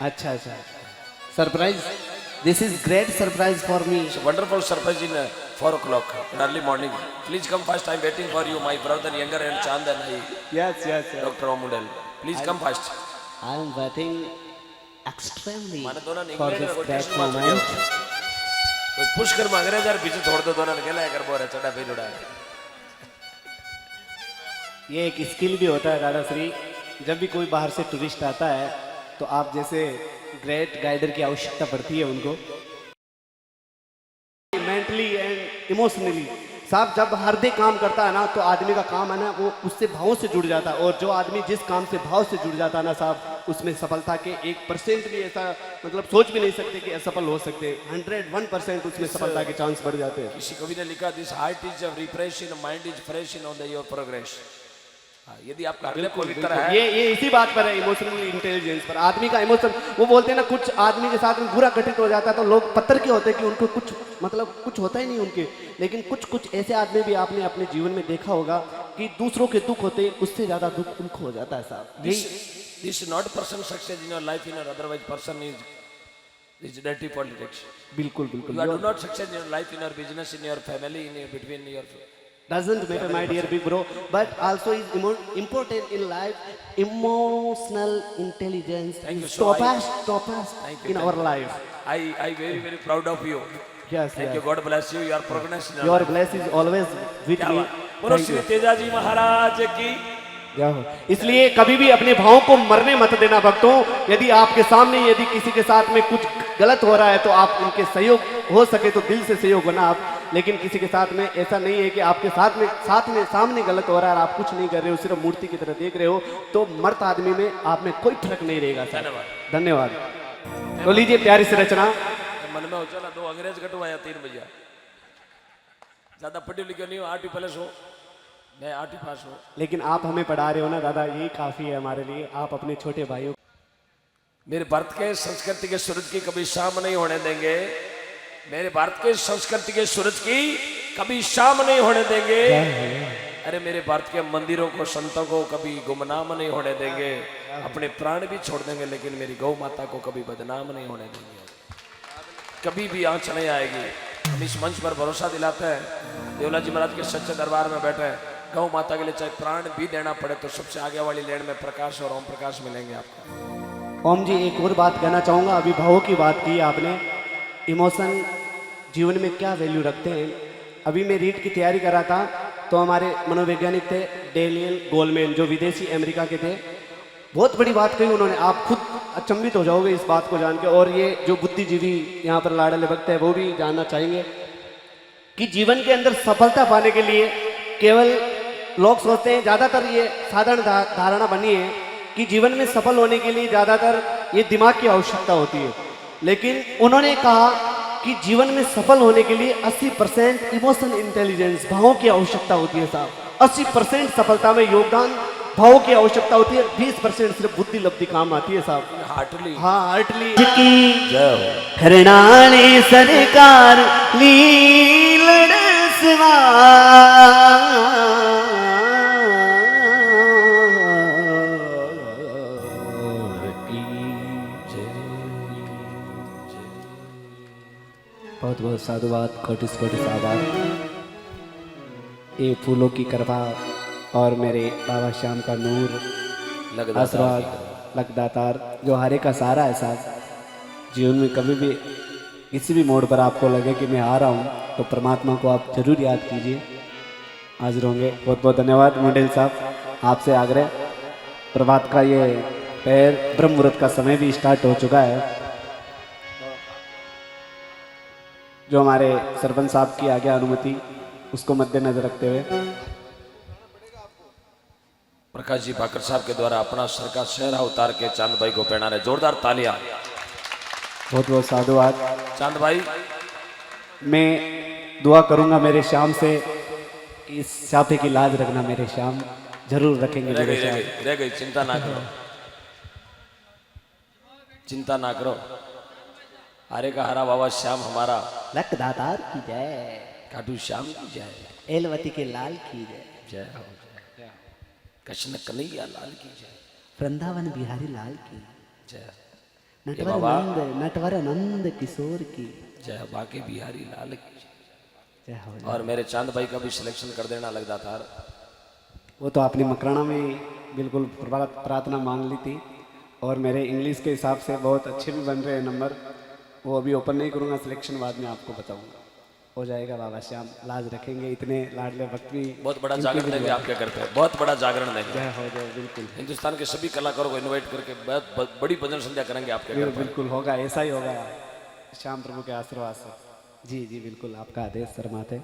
अच्छा अच्छा, surprise, this is great surprise for me. It's a wonderful surprise in 4 o'clock in early morning. Please come fast. I'm waiting for you, my brother, younger and Chand and I, yes yes yes, Dr. Omudel. Please come fast. I am waiting extremely माने दोनों for England this में great quotation में चढ़ moment. कोई push कर मांग रहे यार पीछे छोड़ दो दोनों ने गेला कर बोरा चढ़ा फिर उड़ा। ये एक स्किल भी होता है दादाश्री, जब भी कोई बाहर से टूरिस्ट आता है तो आप जैसे ग्रेट गाइडर की आवश्यकता पड़ती है उनको, मेंटली एंड इमोशनली। साहब जब हृदय काम करता है ना तो आदमी का काम है ना वो उससे भावों से जुड़ जाता है, और जो आदमी जिस काम से भाव से जुड़ जाता है ना साहब, उसमें सफलता के 1% भी ऐसा मतलब सोच भी नहीं सकते कि असफल हो सकते, 101% उसमें सफलता के चांस बढ़ जाते हैं। किसी कवि ने लिखा this heart is refreshing mind is fresh in on the your progress. यदि आपका हृदय पवित्र है, ये इसी बात पर है, इमोशनल इंटेलिजेंस पर। आदमी का इमोशन, वो बोलते हैं ना कुछ आदमी के साथ में बुरा घटित हो जाता है तो लोग पत्थर के होते हैं कि उनको कुछ मतलब कुछ होता ही नहीं उनके, लेकिन कुछ ऐसे आदमी भी आपने अपने जीवन में देखा होगा कि दूसरों के दुख होते हैं उससे ज्यादा दुख उनको हो जाता है साहब। this not person success in your life in your otherwise person is dirty politics. बिल्कुल बिल्कुल, You are do not success in your life in your business in your family in your between your doesn't matter my dear big bro, but also is important in life emotional intelligence. Thank you is so much. topaz Thank you, in thank our you. life. I very proud of you. Yes, Thank yes. you. God bless you. You are progress in Your bless is always with क्या me. बात। बोलो Thank Shri you. Tejaji महाराज की। जय हो। इसलिए कभी भी अपने भावों को मरने मत देना भक्तों। यदि आपके सामने यदि किसी के साथ में कुछ गलत हो रहा है तो आप उनके सहयोग हो सके तो दिल से सहयोग होना आप, लेकिन किसी के साथ में ऐसा नहीं है कि आपके साथ में सामने गलत हो रहा है और आप कुछ नहीं कर रहे हो, सिर्फ मूर्ति की तरह देख रहे हो, तो मर्द आदमी में आप में कोई फर्क नहीं रहेगा। धन्यवाद। धन्यवाद। तो लीजिए प्यारी सी रचना। मन में हो चला 2 अंग्रेज कटवाया 3 बजे। ज्यादा पढ़े लिखे नहीं हो, 8वीं प्लस हो, मैं 8वीं पास हूँ। लेकिन आप हमें पढ़ा रहे हो ना दादा, यही काफी है हमारे लिए। आप अपने छोटे भाइयों, मेरे भारत के संस्कृति के सूरज की कभी शाम नहीं होने देंगे। मेरे भारत के संस्कृति के सूरज की कभी शाम नहीं होने देंगे। अरे मेरे भारत के मंदिरों को संतों को कभी गुमनाम नहीं होने देंगे। अपने प्राण भी छोड़ देंगे लेकिन मेरी गौ माता को कभी बदनाम नहीं होने देंगे। कभी भी आंच नहीं आएगी। हम इस मंच पर भरोसा दिलाते हैं, देवला जी महाराज के सच्चे दरबार में बैठे हैं, गौ माता के लिए चाहे प्राण भी देना पड़े तो सबसे आगे वाली लेन में प्रकाश और ओम प्रकाश मिलेंगे आपको। ओम जी एक और बात कहना चाहूँगा। अभी भावों की बात की आपने, इमोशन जीवन में क्या वैल्यू रखते हैं। अभी मैं रीट की तैयारी कर रहा था तो हमारे मनोवैज्ञानिक थे डेनियल गोलमैन, जो विदेशी अमेरिका के थे, बहुत बड़ी बात कही उन्होंने। आप खुद अचंभित हो जाओगे इस बात को जान के, और ये जो बुद्धिजीवी यहाँ पर लाडले भक्त है वो भी जानना चाहेंगे कि जीवन के अंदर सफलता पाने के लिए केवल लोग सोचते हैं, ज़्यादातर ये साधारण धारणा बनी है कि जीवन में सफल होने के लिए ज़्यादातर ये दिमाग की आवश्यकता होती है, लेकिन उन्होंने कहा कि जीवन में सफल होने के लिए 80% इमोशनल इंटेलिजेंस, भावों की आवश्यकता होती है साहब। 80% सफलता में योगदान भावों की आवश्यकता होती है, 20% सिर्फ बुद्धि लब्धि काम आती है साहब। हार्टली हाँ हार्टली जय हो। हरणाने सरकार लीलड़ बहुत बहुत साधुवाद, कोटिस कोटिस आभार। ये फूलों की कृपा और मेरे बाबा श्याम का नूर आशीर्वाद लगदातार जो हारे का सहारा है साहब। जीवन में कभी भी किसी भी मोड़ पर आपको लगे कि मैं आ रहा हूँ तो परमात्मा को आप जरूर याद कीजिए, हाजिर होंगे। बहुत बहुत धन्यवाद मंडेल साहब, आपसे आग्रह। प्रभात का ये पैर ब्रह्म मुहूर्त का समय भी स्टार्ट हो चुका है। जो हमारे सरपंच साहब की आज्ञा अनुमति उसको मद्देनजर रखते हुए प्रकाश जी भाकर साहब के द्वारा अपना सर का सेहरा उतार के चांद भाई को पहना रहे, जोरदार तालियां। बहुत बहुत साधुवाद। चांद भाई मैं दुआ करूंगा मेरे श्याम से, इस साफे की लाज रखना मेरे श्याम, जरूर रखेंगे मेरे श्याम। रह गई, चिंता ना करो, चिंता ना करो। हरे का हरा बाबा श्याम हमारा लकदातार की जय, खाटू श्याम की जय, एलवती के लाल की जय, जय हो कृष्ण कन्हैया लाल की जय, वृंदावन बिहारी लाल की जय। ये बाबा नटवर नंद किशोर की जय बाके बिहारी लाल की जय हो। और मेरे चांद भाई का भी सिलेक्शन कर देना लगता था। वो तो आपने मकराना में बिल्कुल प्रार्थना मांग ली थी और मेरे इंग्लिश के हिसाब से बहुत अच्छे भी बन रहे हैं नंबर। वो अभी ओपन नहीं करूँगा, सिलेक्शन बाद में आपको बताऊँगा। हो जाएगा बाबा श्याम, लाज रखेंगे, इतने लाडले वक्त भी बहुत बड़ा जागरण देंगे आप क्या करते हैं, बहुत बड़ा जागरण देंगे। जय हो जाए। बिल्कुल हिंदुस्तान के सभी कलाकारों को इनवाइट करके बहुत बड़ी भजन संध्या करेंगे आपके घर पर। बिल्कुल होगा, ऐसा ही होगा श्याम प्रभु के आशीर्वाद से। जी जी बिल्कुल, आपका आदेश शर्माते।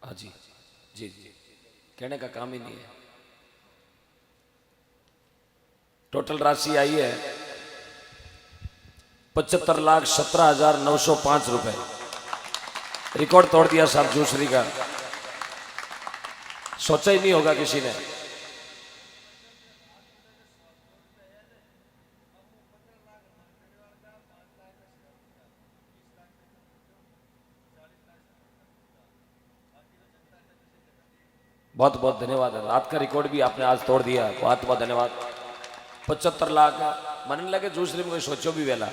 हाँ जी जी जी, कहने का काम ही नहीं है। टोटल राशि आई है 75,17,905 रुपए। रिकॉर्ड तोड़ दिया साहब जूसरी का, सोचा ही नहीं होगा किसी ने। बहुत बहुत धन्यवाद है, रात का रिकॉर्ड भी आपने आज तोड़ दिया, बहुत बहुत धन्यवाद। 75 लाख मन लगे दूसरे में कोई सोचो भी वेला,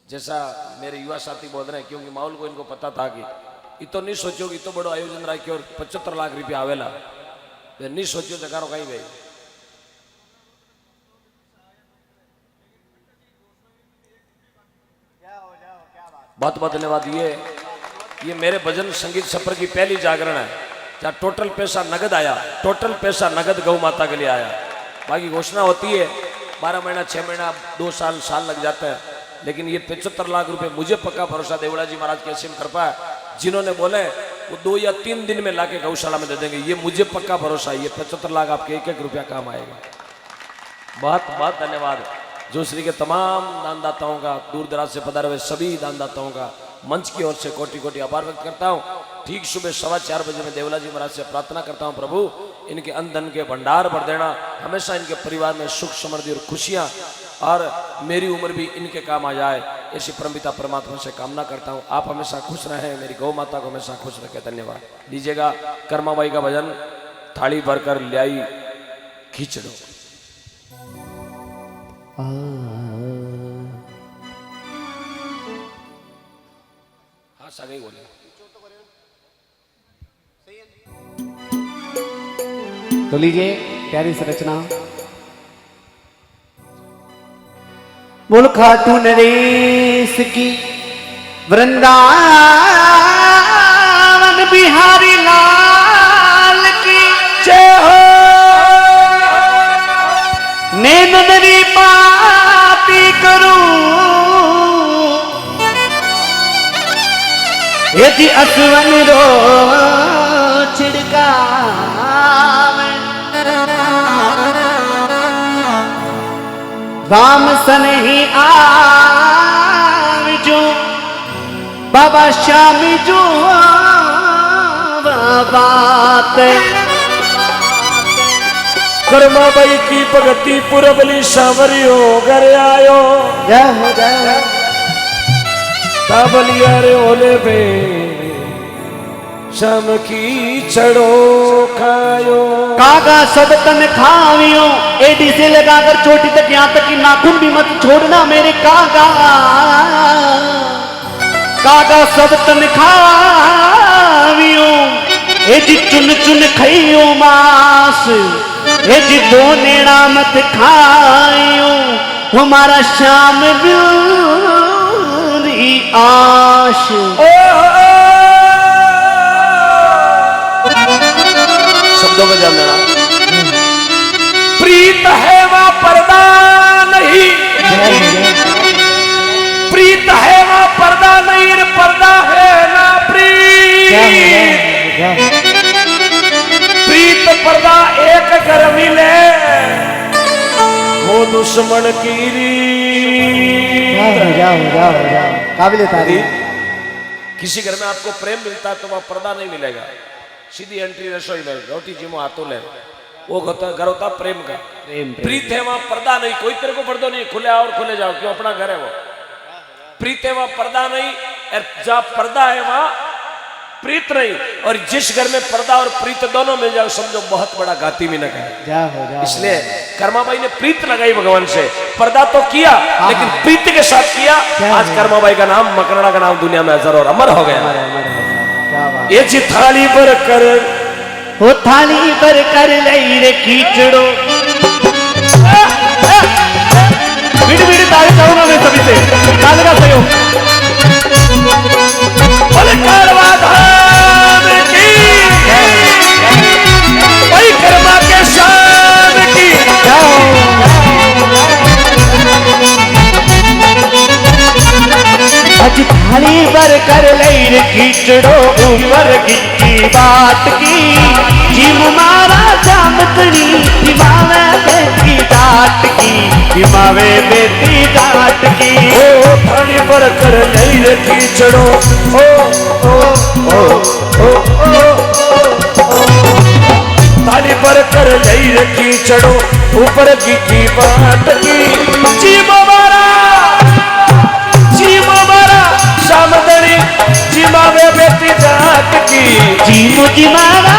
जैसा मेरे युवा साथी बोल रहे हैं, क्योंकि माहौल को इनको पता था कि ये तो नहीं सोचो कि तो बड़ो आयोजन रहा कि और 75 लाख रुपया आवेला, तो नहीं सोचो जगारो कहीं भाई। बहुत बहुत धन्यवाद। ये मेरे भजन संगीत सफर की पहली जागरण है जहाँ टोटल पैसा नगद आया, टोटल पैसा नगद गौ माता के लिए आया। बाकी घोषणा होती है 12 महीना 6 महीना 2 साल लग जाता है, लेकिन ये 75 लाख रुपए मुझे पक्का भरोसा देवड़ा जी महाराज की असीम कृपा है, जिन्होंने बोले वो 2 या 3 दिन में लाके गौशाला में दे देंगे, ये मुझे पक्का भरोसा है। ये 75 लाख आपके एक एक रुपया काम आएगा। बहुत बहुत धन्यवाद जोश्री के तमाम दानदाताओं का, दूर दराज से पधारे हुए सभी दानदाताओं का मंच की ओर से कोटि कोटि आभार व्यक्त करता हूँ। ठीक सुबह 4:15 बजे मैं देवला जी महाराज से प्रार्थना करता हूँ, प्रभु इनके अन्न धन के भंडार भर देना, हमेशा इनके परिवार में सुख समृद्धि और खुशियाँ, और मेरी उम्र भी इनके काम आ जाए, ऐसी परमपिता परमात्मा से कामना करता हूँ। आप हमेशा खुश रहें, मेरी गौ माता को हमेशा खुश रखें। धन्यवाद। लीजिएगा कर्माबाई का भजन, थाली भरकर लाई खींचड़ो। हाँ सगे बोले तो लीजिए प्यारी सी रचना। बोल खाटू नरेश की, वृंदावन बिहारी लाल की जय हो। नैन नरी पाती करूं यदि असवन रो छिड़का, राम सन ही आजो बाबा श्याम जो बात। कर्माबाई की भगती पुरबली सावरियो घर आयो, जय हो जय हो। ताबलिया रे ओले पे शाम की चढ़ो खायो, कागा सब तन खावियो, एडी से लगाकर चोटी तक, यहाँ तक कि नाखून भी मत छोड़ना मेरे कागा। कागा सब तन खावियो, एडी चुन चुन खाइयो मांस, एडी दो नेड़ा मत खाइयो, हमारा श्याम बिल्ली आश। शब्दों में जान देना। प्रीत है वह पर्दा नहीं, प्रीत है वह पर्दा नहीं, पर्दा है ना प्रीत। प्रीत पर्दा एक घर मिले, वो दुश्मन की रीत। काबिल तारीफ। किसी घर में आपको प्रेम मिलता है तो वह पर्दा नहीं मिलेगा, सीधी एंट्री रसोई में, रोटी जिमो हाथों ले, वो घर होता प्रेम का। प्रीत है वहां पर्दा नहीं, कोई तेरे को पर्दा नहीं, खुले आओ और खुले जाओ, क्यों अपना घर है वो। प्रीत है वहां पर्दा नहीं, जहां पर्दा है वहां प्रीत नहीं। और जिस घर में पर्दा और प्रीत दोनों मिल जाओ समझो बहुत बड़ा गाती भी न कहे। जा हो। इसलिए कर्माबाई ने प्रीत लगाई भगवान से, पर्दा तो किया लेकिन प्रीति के साथ किया। आज कर्माबाई का नाम, मकराना का नाम दुनिया में अजर और अमर हो गया। क्या बात। ये जी थाली पर कर, वो थाली पर कर लई रे कीचड़ो। बीड़ बीड़ ताली चाहूंगा मैं सभी से, ताली का सहयोग। बोले कारवा धाम की, भाई कर्मा के शान की। आज थाली पर कर लई रे कीचड़ो, ऊपर गिट्टी बाट की। जीम मारा जामतनी, हिमावे बेटी डाट की, हिमावे बेटी डाट की। ओ थाली पर कर लई रे कीचड़ो, ओ ओ ओ ओ ओ थाली पर कर लई रे कीचड़ो, ऊपर गिट्टी बाट की। जीम मारा, जीम मारा सामदनी, जिमावे बेटी डाट की। जीम जिमारा